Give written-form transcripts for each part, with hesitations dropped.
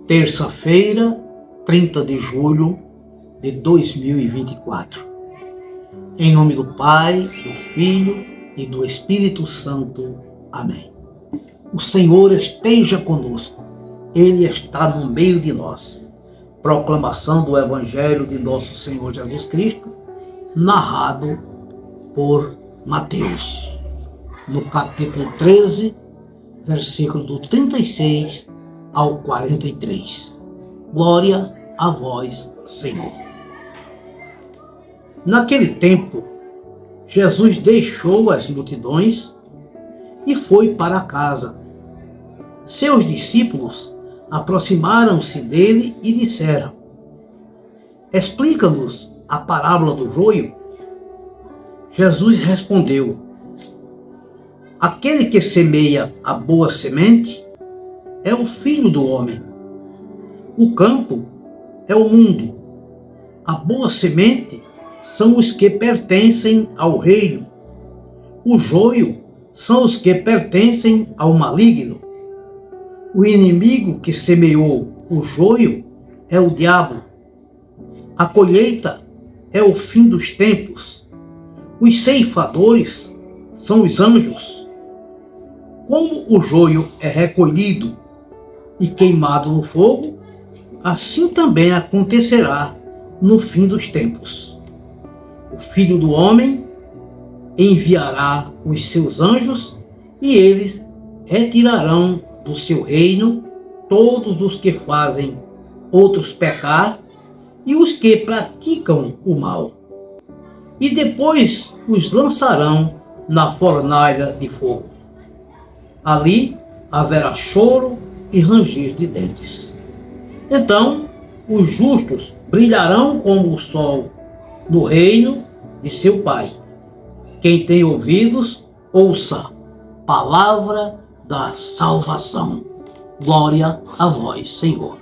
Terça-feira, 30 de julho de 2024. Em nome do Pai, do Filho e do Espírito Santo. Amém. O Senhor esteja conosco. Ele está no meio de nós. Proclamação do Evangelho de nosso Senhor Jesus Cristo, narrado por Mateus. No capítulo 13, versículo do 36 ao 43. Glória a vós, Senhor. Naquele tempo, Jesus deixou as multidões e foi para casa. Seus discípulos aproximaram-se dele e disseram: Explica-nos a parábola do joio. Jesus respondeu: Aquele que semeia a boa semente é o Filho do homem. O campo é o mundo. A boa semente são os que pertencem ao reino. O joio são os que pertencem ao maligno. O inimigo que semeou o joio é o diabo. A colheita é o fim dos tempos. Os ceifadores são os anjos. Como o joio é recolhido e queimado no fogo, assim também acontecerá no fim dos tempos. O Filho do Homem enviará os seus anjos e eles retirarão do seu reino todos os que fazem outros pecar e os que praticam o mal. E depois os lançarão na fornalha de fogo. Ali haverá choro e ranger de dentes. Então os justos brilharão como o sol no reino de seu Pai. Quem tem ouvidos, ouça. Palavra da salvação. Glória a vós, Senhor.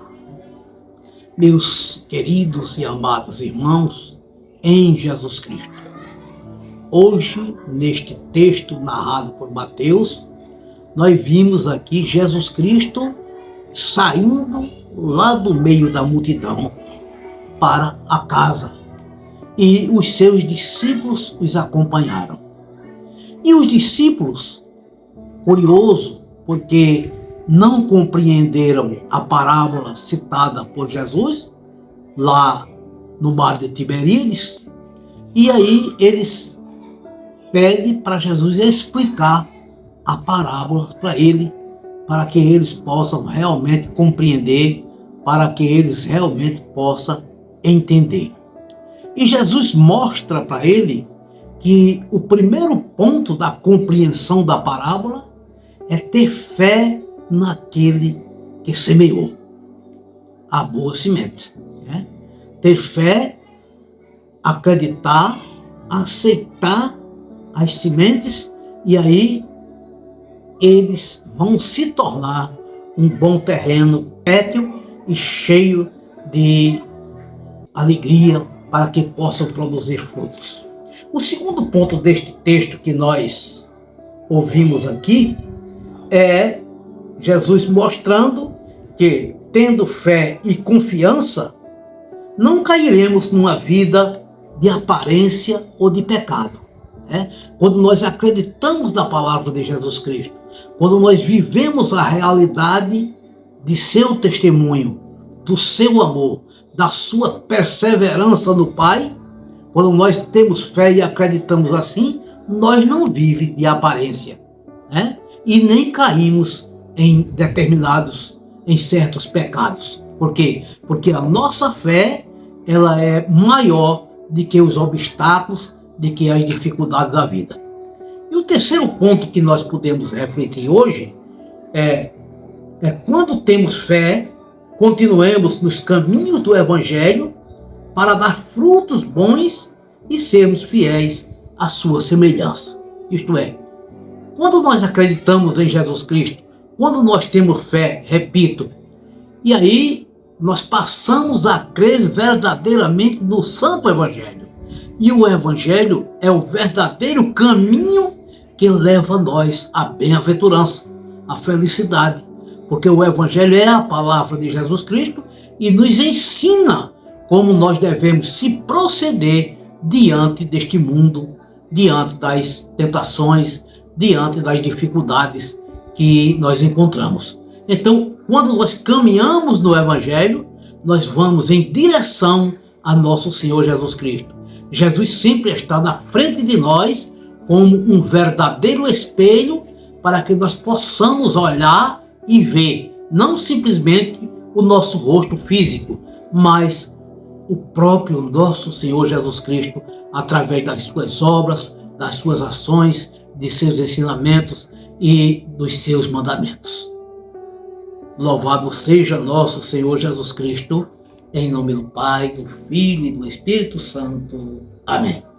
Meus queridos e amados irmãos em Jesus Cristo, hoje, neste texto narrado por Mateus, nós vimos aqui Jesus Cristo saindo lá do meio da multidão para a casa, e os seus discípulos os acompanharam. E os discípulos, curioso, porque não compreenderam a parábola citada por Jesus lá no mar de Tiberíades, e aí eles pedem para Jesus explicar a parábola para ele, para que eles possam realmente compreender, para que eles realmente possam entender. E Jesus mostra para ele que o primeiro ponto da compreensão da parábola é ter fé naquele que semeou a boa semente. Né? Ter fé, acreditar, aceitar as sementes, e aí eles vão se tornar um bom terreno fértil e cheio de alegria para que possam produzir frutos. O segundo ponto deste texto que nós ouvimos aqui é Jesus mostrando que, tendo fé e confiança, não cairemos numa vida de aparência ou de pecado. Né? Quando nós acreditamos na palavra de Jesus Cristo, quando nós vivemos a realidade de seu testemunho, do seu amor, da sua perseverança no Pai, quando nós temos fé e acreditamos assim, nós não vivemos de aparência, né? E nem caímos em certos pecados. Por quê? Porque a nossa fé, ela é maior do que os obstáculos, do que as dificuldades da vida. E o terceiro ponto que nós podemos refletir hoje é quando temos fé, continuemos nos caminhos do Evangelho para dar frutos bons e sermos fiéis à sua semelhança. Isto é, quando nós acreditamos em Jesus Cristo, quando nós temos fé, repito, e aí nós passamos a crer verdadeiramente no Santo Evangelho. E o Evangelho é o verdadeiro caminho que leva nós à bem-aventurança, à felicidade. porque o Evangelho é a palavra de Jesus Cristo e nos ensina como nós devemos se proceder diante deste mundo, diante das tentações, diante das dificuldades que nós encontramos. Então, quando nós caminhamos no Evangelho, nós vamos em direção a nosso Senhor Jesus Cristo. Jesus sempre está na frente de nós como um verdadeiro espelho para que nós possamos olhar e ver, não simplesmente o nosso rosto físico, mas o próprio nosso Senhor Jesus Cristo, através das suas obras, das suas ações, de seus ensinamentos e dos seus mandamentos. Louvado seja nosso Senhor Jesus Cristo, em nome do Pai, do Filho e do Espírito Santo. Amém.